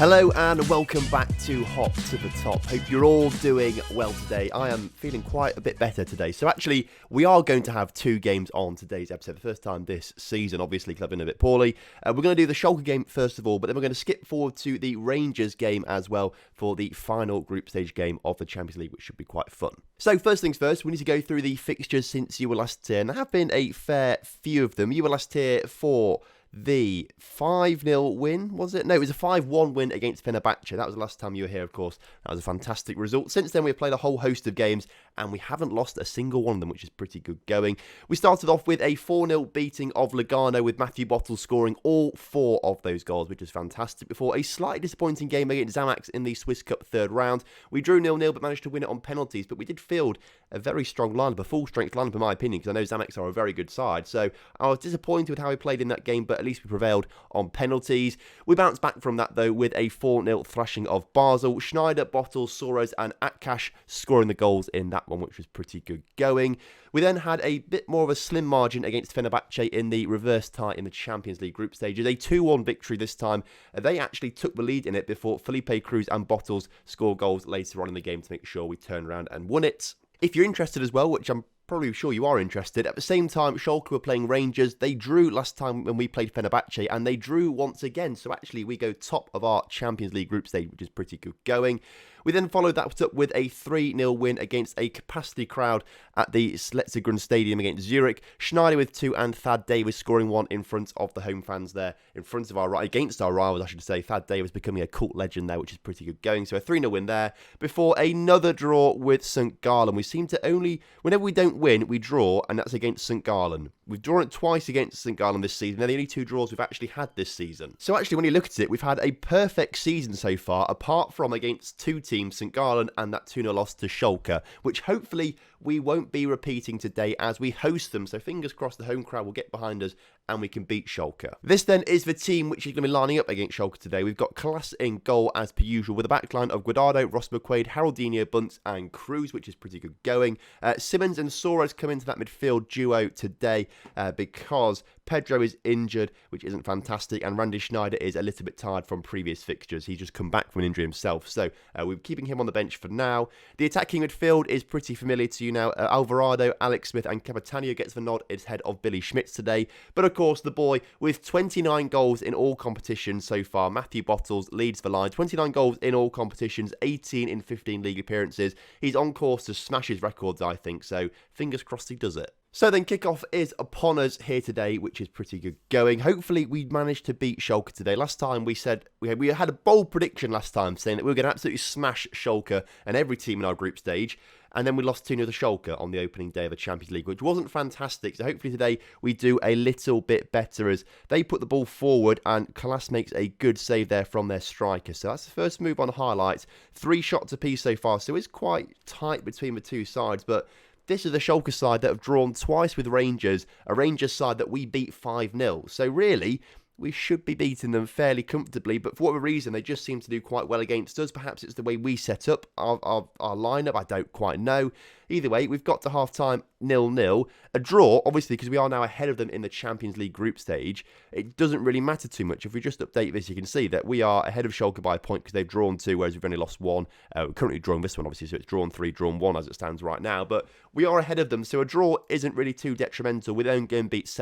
Hello and welcome back to Hot to the Top. Hope you're all doing well today. I am feeling quite a bit better today. So actually, we are going to have two games on today's episode. The first time this season, obviously, because I've been a bit poorly. We're going to do the Schalke game first of all, but then we're going to skip forward to the Rangers game as well for the final group stage game of the Champions League, which should be quite fun. So first things first, we need to go through the fixtures since you were last here. And there have been a fair few of them. You were last here for the 5-0 win, was it? No, it was a 5-1 win against Fenerbahce. That was the last time you were here, of course. That was a fantastic result. Since then, we've played a whole host of games, and we haven't lost a single one of them, which is pretty good going. We started off with a 4-0 beating of Lugano, with Matthew Bottles scoring all 4 of those goals, which is fantastic. Before a slightly disappointing game against Xamax in the Swiss Cup third round. We drew 0-0, but managed to win it on penalties, but we did field a very strong lineup, a full-strength lineup in my opinion, because I know Xamax are a very good side. So I was disappointed with how we played in that game, but at least we prevailed on penalties. We bounced back from that though with a 4-0 thrashing of Basel. Schneider, Bottles, Soares and Akkash scoring the goals in that one, which was pretty good going. We then had a bit more of a slim margin against Fenerbahce in the reverse tie in the Champions League group stages. A 2-1 victory this time. They actually took the lead in it before Felipe Cruz and Bottles scored goals later on in the game to make sure we turned around and won it. If you're interested as well, which I'm probably sure you are interested, at the same time, Schalke were playing Rangers. They drew last time when we played Fenerbahce, and they drew once again. So actually, we go top of our Champions League group stage, which is pretty good going. We then followed that up with a 3-0 win against a capacity crowd at the Sletzegrund Stadium against Zurich. Schneider with 2 and Thad Davis scoring 1 in front of the home fans there, against our rivals, I should say. Thad Davis becoming a cult legend there, which is pretty good going. So a 3-0 win there before another draw with St. Gallen. We seem to whenever we don't win, we draw, and that's against St. Gallen. We've drawn it twice against St. Gallen this season. They're the only 2 draws we've actually had this season. So actually, when you look at it, we've had a perfect season so far, apart from against 2 teams, St. Gallen and that 2-0 loss to Schalke, which hopefully we won't be repeating today as we host them. So fingers crossed the home crowd will get behind us and we can beat Schalke. This then is the team which is going to be lining up against Schalke today. We've got Klaas in goal as per usual, with a backline of Guardado, Ross McQuaid, Haroldinho, Bunce and Cruz, which is pretty good going. Simmons and Soares come into that midfield duo today because Pedro is injured, which isn't fantastic, and Randy Schneider is a little bit tired from previous fixtures. He's just come back from an injury himself, so we're keeping him on the bench for now. The attacking midfield is pretty familiar to you now. Alvarado, Alex Smith and Capitano gets the nod instead of Billy Schmitz today. But of course, the boy with 29 goals in all competitions so far, Matthew Bottles, leads the line. 29 goals in all competitions, 18 in 15 league appearances. He's on course to smash his records, I think, so fingers crossed he does it. So then kickoff is upon us here today, which is pretty good going. Hopefully we managed to beat Schalke today. Last time we said, we had a bold prediction last time saying that we were going to absolutely smash Schalke and every team in our group stage. And then we lost 2-0 to Schalke on the opening day of the Champions League, which wasn't fantastic. So hopefully today we do a little bit better as they put the ball forward and Klaas makes a good save there from their striker. So that's the first move on the highlights. 3 shots apiece so far, so it's quite tight between the two sides. But this is the Schalke side that have drawn twice with Rangers, a Rangers side that we beat 5-0. So really, we should be beating them fairly comfortably, but for whatever reason, they just seem to do quite well against us. Perhaps it's the way we set up our lineup. I don't quite know. Either way, we've got to half-time 0-0. A draw, obviously, because we are now ahead of them in the Champions League group stage. It doesn't really matter too much. If we just update this, you can see that we are ahead of Schalke by a point because they've drawn 2, whereas we've only lost 1. We're currently drawing this one, obviously, so it's drawn 3, drawn 1 as it stands right now. But we are ahead of them, so a draw isn't really too detrimental. We don't go and beat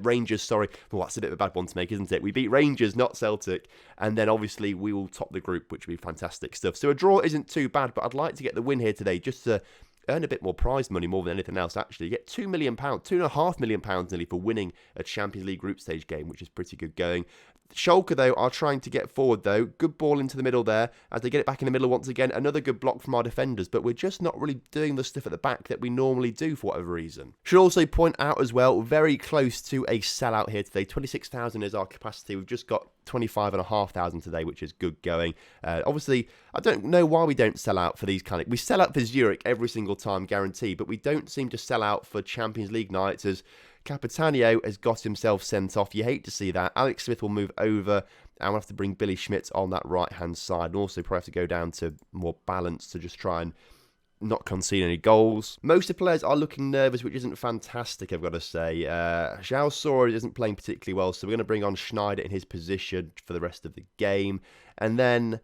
Rangers, sorry. Well, that's a bit of a bad one to make, isn't it? We beat Rangers, not Celtic, and then obviously we will top the group, which would be fantastic stuff. So a draw isn't too bad, but I'd like to get the win here today just to earn a bit more prize money more than anything else, actually. You get £2 million, £2.5 million nearly for winning a Champions League group stage game, which is pretty good going. Schalke, though, are trying to get forward, though. Good ball into the middle there as they get it back in the middle once again. Another good block from our defenders, but we're just not really doing the stuff at the back that we normally do for whatever reason. Should also point out as well, very close to a sellout here today. 26,000 is our capacity. We've just got 25,500 today, which is good going. Obviously, I don't know why we don't sell out for these kind of... We sell out for Zurich every single time, guaranteed, but we don't seem to sell out for Champions League nights as Capitano has got himself sent off. You hate to see that. Alex Smith will move over and we'll have to bring Billy Schmitz on that right-hand side. And also probably have to go down to more balance to just try and not conceding any goals. Most of the players are looking nervous, which isn't fantastic, I've got to say. João Soares isn't playing particularly well, so we're going to bring on Schneider in his position for the rest of the game. And then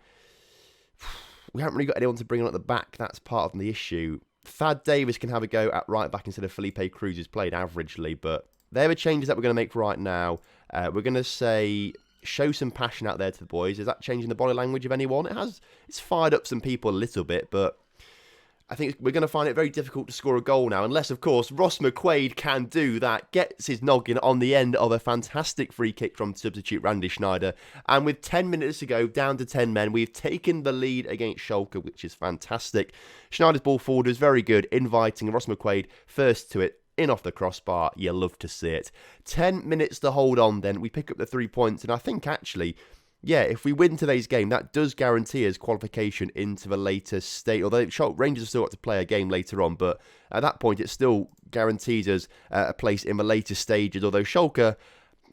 we haven't really got anyone to bring on at the back. That's part of the issue. Thad Davis can have a go at right back instead of Felipe Cruz, who's played averagely, but they're the changes that we're going to make right now. We're going to say, show some passion out there to the boys. Is that changing the body language of anyone? It's fired up some people a little bit, but I think we're going to find it very difficult to score a goal now, unless, of course, Ross McQuaid can do that, gets his noggin on the end of a fantastic free kick from substitute Randy Schneider. And with 10 minutes to go, down to 10 men, we've taken the lead against Schalke, which is fantastic. Schneider's ball forward was very good, inviting Ross McQuaid first to it, in off the crossbar. You love to see it. 10 minutes to hold on then. We pick up the 3 points, and I think actually, yeah, if we win today's game, that does guarantee us qualification into the later stage. Although Rangers have still got to play a game later on, but at that point, it still guarantees us a place in the later stages. Although Schalke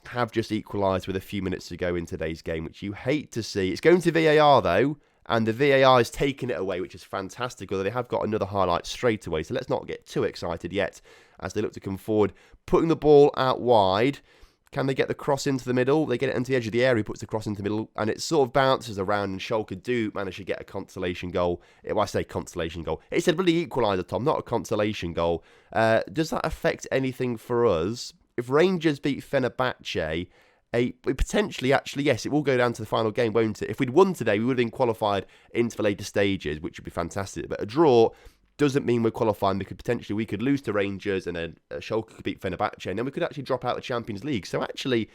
have just equalised with a few minutes to go in today's game, which you hate to see. It's going to VAR though, and the VAR is taking it away, which is fantastic. Although they have got another highlight straight away, so let's not get too excited yet as they look to come forward, putting the ball out wide. Can they get the cross into the middle? They get it into the edge of the area, puts the cross into the middle, and it sort of bounces around, and Schalke do manage to get a consolation goal. Well, I say consolation goal. It's a really equaliser, Tom, not a consolation goal. Does that affect anything for us? If Rangers beat Fenerbahce, potentially, actually, yes, it will go down to the final game, won't it? If we'd won today, we would have been qualified into the later stages, which would be fantastic. But a draw doesn't mean we're qualifying, because potentially we could lose to Rangers and then Schalke could beat Fenerbahce, and then we could actually drop out the Champions League. So actually,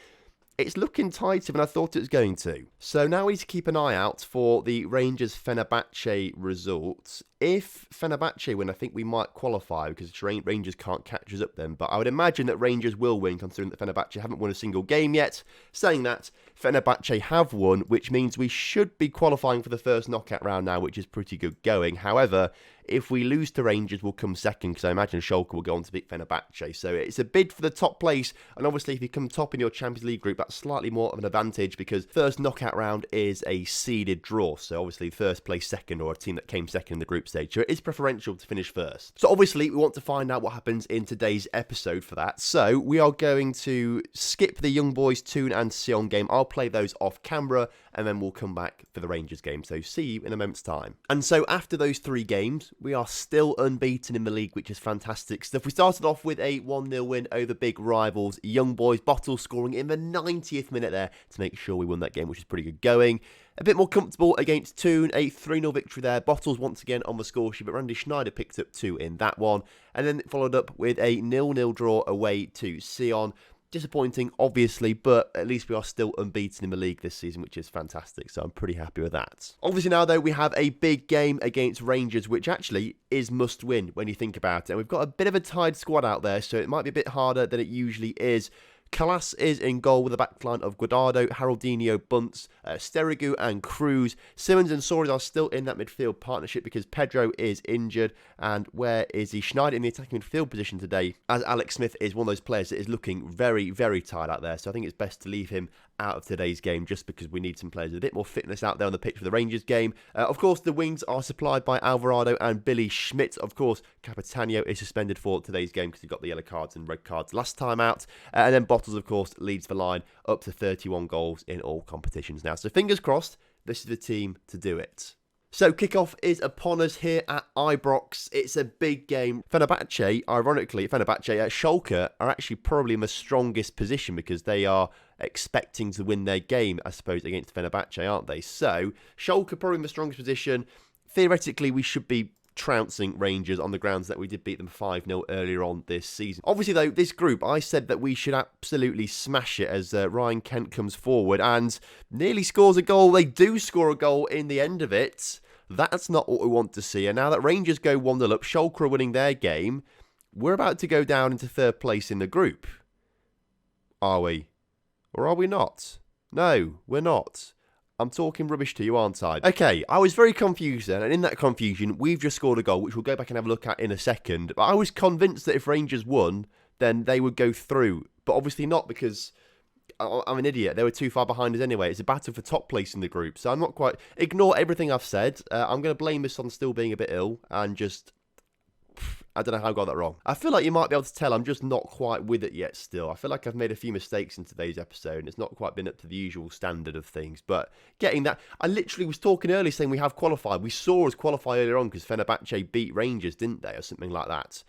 it's looking tighter than I thought it was going to. So now we need to keep an eye out for the Rangers-Fenerbahce results. If Fenerbahce win, I think we might qualify, because Rangers can't catch us up then. But I would imagine that Rangers will win, considering that Fenerbahce haven't won a single game yet. Saying that, Fenerbahce have won, which means we should be qualifying for the first knockout round now, which is pretty good going. However, if we lose to Rangers, we'll come second, because I imagine Schalke will go on to beat Fenerbahce. So it's a bid for the top place, and obviously if you come top in your Champions League group, that's slightly more of an advantage, because first knockout round is a seeded draw. So obviously first place second, or a team that came second in the group stage. So it is preferential to finish first. So obviously we want to find out what happens in today's episode for that. So we are going to skip the Young Boys Toon and Sion game. I'll play those off camera, and then we'll come back for the Rangers game. So see you in a moment's time. And so after those 3 games, we are still unbeaten in the league, which is fantastic stuff. We started off with a 1-0 win over big rivals Young Boys. Bottle scoring in the 90th minute there to make sure we won that game, which is pretty good going. A bit more comfortable against Toon, a 3-0 victory there. Bottles once again on the score sheet, but Randy Schneider picked up 2 in that one. And then it followed up with a 0-0 draw away to Sion. Disappointing, obviously, but at least we are still unbeaten in the league this season, which is fantastic, so I'm pretty happy with that. Obviously now, though, we have a big game against Rangers, which actually is must-win when you think about it. And we've got a bit of a tied squad out there, so it might be a bit harder than it usually is. Calas is in goal with a backline of Guardado, Geraldinho, Bunce, Sterigu and Cruz. Simmons and Soares are still in that midfield partnership because Pedro is injured. And where is he? Schneider in the attacking midfield position today, as Alex Smith is one of those players that is looking very, very tired out there. So I think it's best to leave him out of today's game, just because we need some players with a bit more fitness out there on the pitch for the Rangers game. Of course, the wings are supplied by Alvarado and Billy Schmidt. Of course, Capitano is suspended for today's game because he got the yellow cards and red cards last time out. And then Bottles, of course, leads the line up to 31 goals in all competitions now. So fingers crossed, this is the team to do it. So kickoff is upon us here at Ibrox. It's a big game. Fenerbahce, ironically, Schalke are actually probably in the strongest position because they are expecting to win their game, I suppose, against Fenerbahce, aren't they? So Schalke probably in the strongest position. Theoretically, we should be trouncing Rangers on the grounds that we did beat them 5-0 earlier on this season. Obviously, though, this group, I said that we should absolutely smash it as Ryan Kent comes forward and nearly scores a goal. They do score a goal in the end of it. That's not what we want to see. And now that Rangers go 1-0 up, Schalke are winning their game, we're about to go down into third place in the group. Are we? Or are we not? No, we're not. I'm talking rubbish to you, aren't I? Okay, I was very confused then, and in that confusion, we've just scored a goal, which we'll go back and have a look at in a second. But I was convinced that if Rangers won, then they would go through. But obviously not, because I'm an idiot. They were too far behind us anyway. It's a battle for top place in the group, so I'm not quite... Ignore everything I've said. I'm going to blame this on still being a bit ill and just I don't know how I got that wrong. I feel like you might be able to tell I'm just not quite with it yet still. I feel like I've made a few mistakes in today's episode and it's not quite been up to the usual standard of things. But getting that, I literally was talking earlier saying we have qualified. We saw us qualify earlier on because Fenerbahce beat Rangers, didn't they? Or something like that.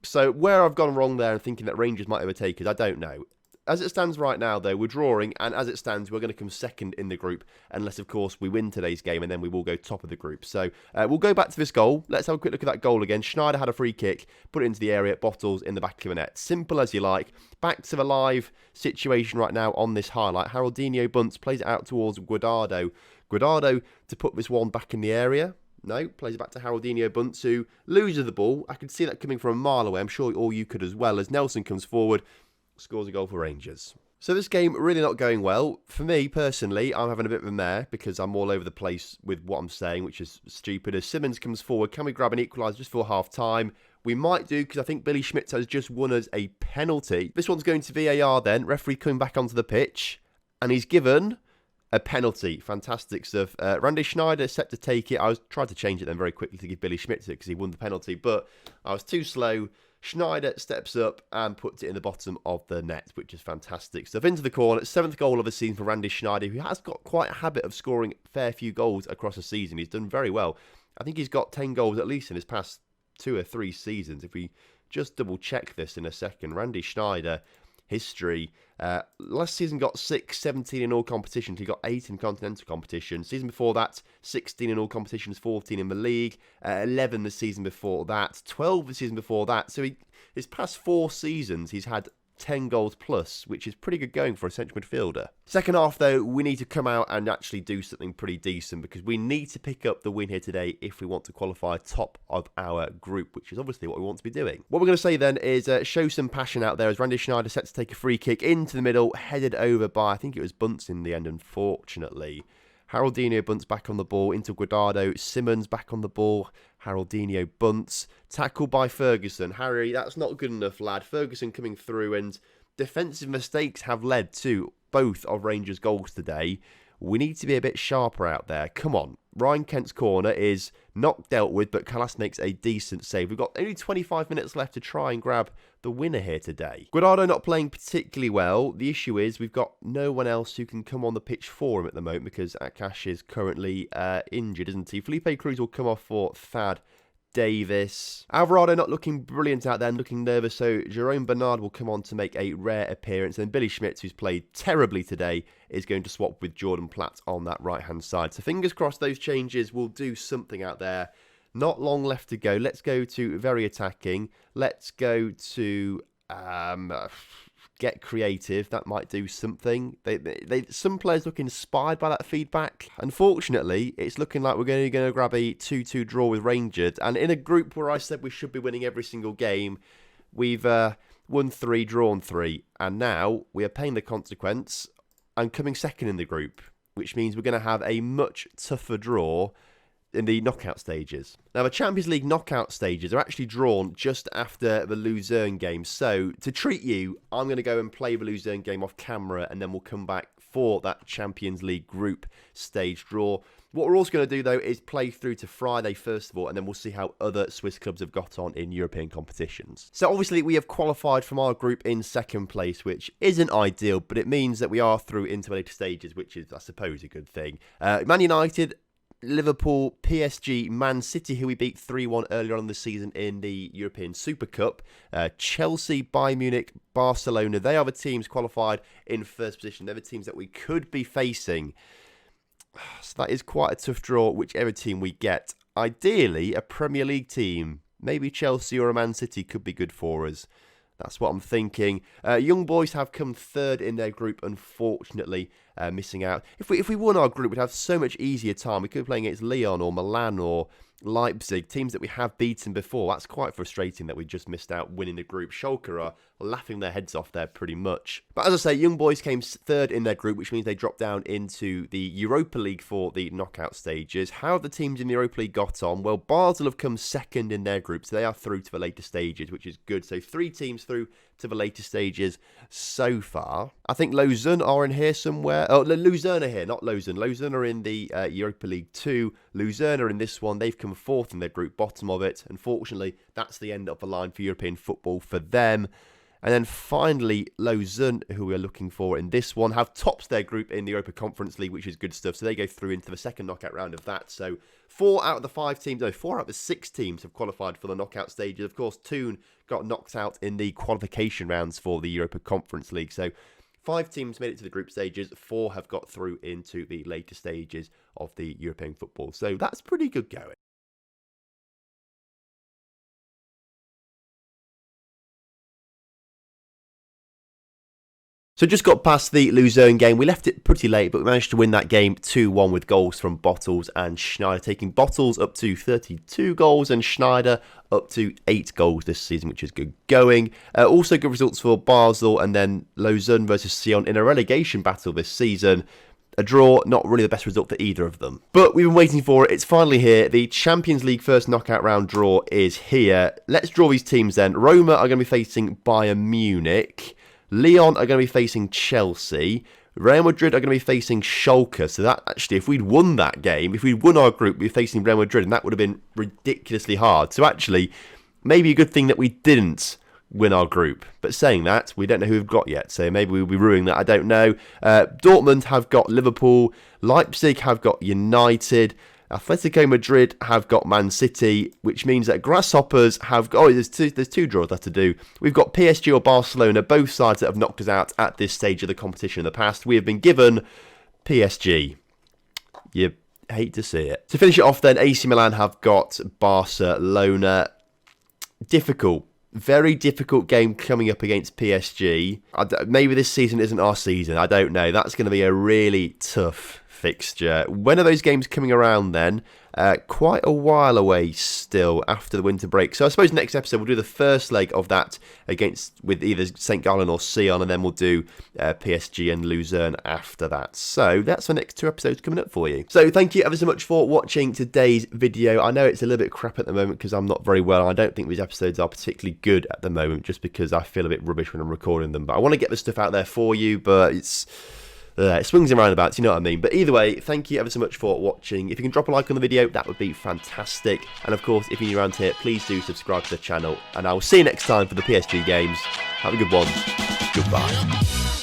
So where I've gone wrong there and thinking that Rangers might overtake us, I don't know. As it stands right now, though, we're drawing, and as it stands, we're going to come second in the group, unless, of course, we win today's game, and then we will go top of the group. So we'll go back to this goal. Let's have a quick look at that goal again. Schneider had a free kick, put it into the area, Bottles in the back of the net. Simple as you like. Back to the live situation right now on this highlight. Haroldinho Bunce plays it out towards Guardado. Guardado to put this one back in the area. No, plays it back to Haroldinho Bunce, who loses the ball. I could see that coming from a mile away. I'm sure all you could as well, as Nelson comes forward, scores a goal for Rangers. So this game really not going well. For me, personally, I'm having a bit of a mare because I'm all over the place with what I'm saying, which is stupid. As Simmons comes forward, can we grab an equaliser just for half-time? We might do because I think Billy Schmitz has just won us a penalty. This one's going to VAR then. Referee coming back onto the pitch. And he's given a penalty. Fantastic stuff. Randy Schneider set to take it. I was trying to change it then very quickly to give Billy Schmitz it because he won the penalty. But I was too slow. Schneider steps up and puts it in the bottom of the net, which is fantastic stuff. Into the corner, 7th goal of the season for Randy Schneider, who has got quite a habit of scoring a fair few goals across a season. He's done very well. I think he's got 10 goals at least in his past 2 or 3 seasons. If we just double check this in a second, Randy Schneider, history. Last season got 6, 17 in all competitions. He got 8 in continental competition. Season before that, 16 in all competitions, 14 in the league, 11 the season before that, 12 the season before that. So his past 4 seasons, he's had 10 goals plus, which is pretty good going for a central midfielder. Second half, though, we need to come out and actually do something pretty decent because we need to pick up the win here today if we want to qualify top of our group, which is obviously what we want to be doing. What we're going to say then is show some passion out there as Randy Schneider set to take a free kick into the middle, headed over by, I think it was Bunce in the end, unfortunately. Haroldinho Bunce back on the ball into Guardado. Simmons back on the ball. Haroldinho Bunce. Tackled by Ferguson. Harry, that's not good enough, lad. Ferguson coming through, and defensive mistakes have led to both of Rangers' goals today. We need to be a bit sharper out there. Come on. Ryan Kent's corner is not dealt with, but Kalas makes a decent save. We've got only 25 minutes left to try and grab the winner here today. Guardado not playing particularly well. The issue is we've got no one else who can come on the pitch for him at the moment because Akash is currently injured, isn't he? Felipe Cruz will come off for Thad Davis. Alvarado not looking brilliant out there and looking nervous, so Jerome Bernard will come on to make a rare appearance. And Billy Schmitz, who's played terribly today, is going to swap with Jordan Platt on that right-hand side. So fingers crossed those changes will do something out there. Not long left to go. Let's go to very attacking. Let's go to get creative. That might do something. Some players look inspired by that feedback. Unfortunately, it's looking like we're going to grab a 2-2 draw with Rangers. And in a group where I said we should be winning every single game, we've won 3, drawn 3. And now we are paying the consequence and coming second in the group, which means we're going to have a much tougher draw in the knockout stages. Now, the Champions League knockout stages are actually drawn just after the Luzern game. So, to treat you, I'm going to go and play the Luzern game off camera, and then we'll come back for that Champions League group stage draw. What we're also going to do, though, is play through to Friday, first of all, and then we'll see how other Swiss clubs have got on in European competitions. So, obviously, we have qualified from our group in second place, which isn't ideal, but it means that we are through into later stages, which is, I suppose, a good thing. Man United, Liverpool, PSG, Man City, who we beat 3-1 earlier on in the season in the European Super Cup, Chelsea, Bayern Munich, Barcelona, they are the teams qualified in first position. They're the teams that we could be facing. So that is quite a tough draw, whichever team we get. Ideally, a Premier League team, maybe Chelsea or a Man City could be good for us. That's what I'm thinking. Young Boys have come third in their group, unfortunately, missing out. If we won our group, we'd have so much easier time. We could be playing against Lyon or Milan or Leipzig, teams that we have beaten before. That's quite frustrating that we just missed out winning the group. Schalke are laughing their heads off there pretty much. But as I say, Young Boys came third in their group, which means they dropped down into the Europa League for the knockout stages. How have the teams in the Europa League got on? Well, Basel have come second in their group, so they are through to the later stages, which is good. So 3 teams through to the later stages so far. I think Lausanne are in here somewhere. Oh, Luzern are here, not Lausanne. Lausanne are in the Europa League 2. Luzern are in this one. They've come fourth in their group, bottom of it. Unfortunately, that's the end of the line for European football for them. And then finally, Lausanne, who we are looking for in this one, have topped their group in the Europa Conference League, which is good stuff. So they go through into the second knockout round of that. So 4 out of the 6 teams have qualified for the knockout stages. Of course, Thun got knocked out in the qualification rounds for the Europa Conference League. So 5 teams made it to the group stages. 4 have got through into the later stages of the European football. So that's pretty good going. So just got past the Luzern game. We left it pretty late, but we managed to win that game 2-1 with goals from Bottles and Schneider, taking Bottles up to 32 goals and Schneider up to 8 goals this season, which is good going. Also good results for Basel and then Lausanne versus Sion in a relegation battle this season. A draw, not really the best result for either of them. But we've been waiting for it. It's finally here. The Champions League first knockout round draw is here. Let's draw these teams then. Roma are going to be facing Bayern Munich. Lyon are going to be facing Chelsea. Real Madrid are going to be facing Schalke. So that actually, if we'd won that game, if we'd won our group, we'd be facing Real Madrid, and that would have been ridiculously hard. So actually, maybe a good thing that we didn't win our group. But saying that, we don't know who we've got yet. So maybe we'll be ruining that. I don't know. Dortmund have got Liverpool. Leipzig have got United. Atletico Madrid have got Man City, which means that Grasshoppers have got... Oh, there's two draws left to do. We've got PSG or Barcelona, both sides that have knocked us out at this stage of the competition in the past. We have been given PSG. You hate to see it. To finish it off then, AC Milan have got Barcelona. Difficult. Very difficult game coming up against PSG. Maybe this season isn't our season. I don't know. That's going to be a really tough fixture. When are those games coming around then? Quite a while away still after the winter break. So I suppose next episode we'll do the first leg of that with either St. Gallen or Sion, and then we'll do PSG and Luzern after that. So that's the next 2 episodes coming up for you. So thank you ever so much for watching today's video. I know it's a little bit crap at the moment because I'm not very well. I don't think these episodes are particularly good at the moment just because I feel a bit rubbish when I'm recording them. But I want to get the stuff out there for you, but it swings and roundabouts, you know what I mean. But either way, thank you ever so much for watching. If you can drop a like on the video, that would be fantastic. And of course, if you're new around here, please do subscribe to the channel. And I will see you next time for the PSG games. Have a good one. Goodbye.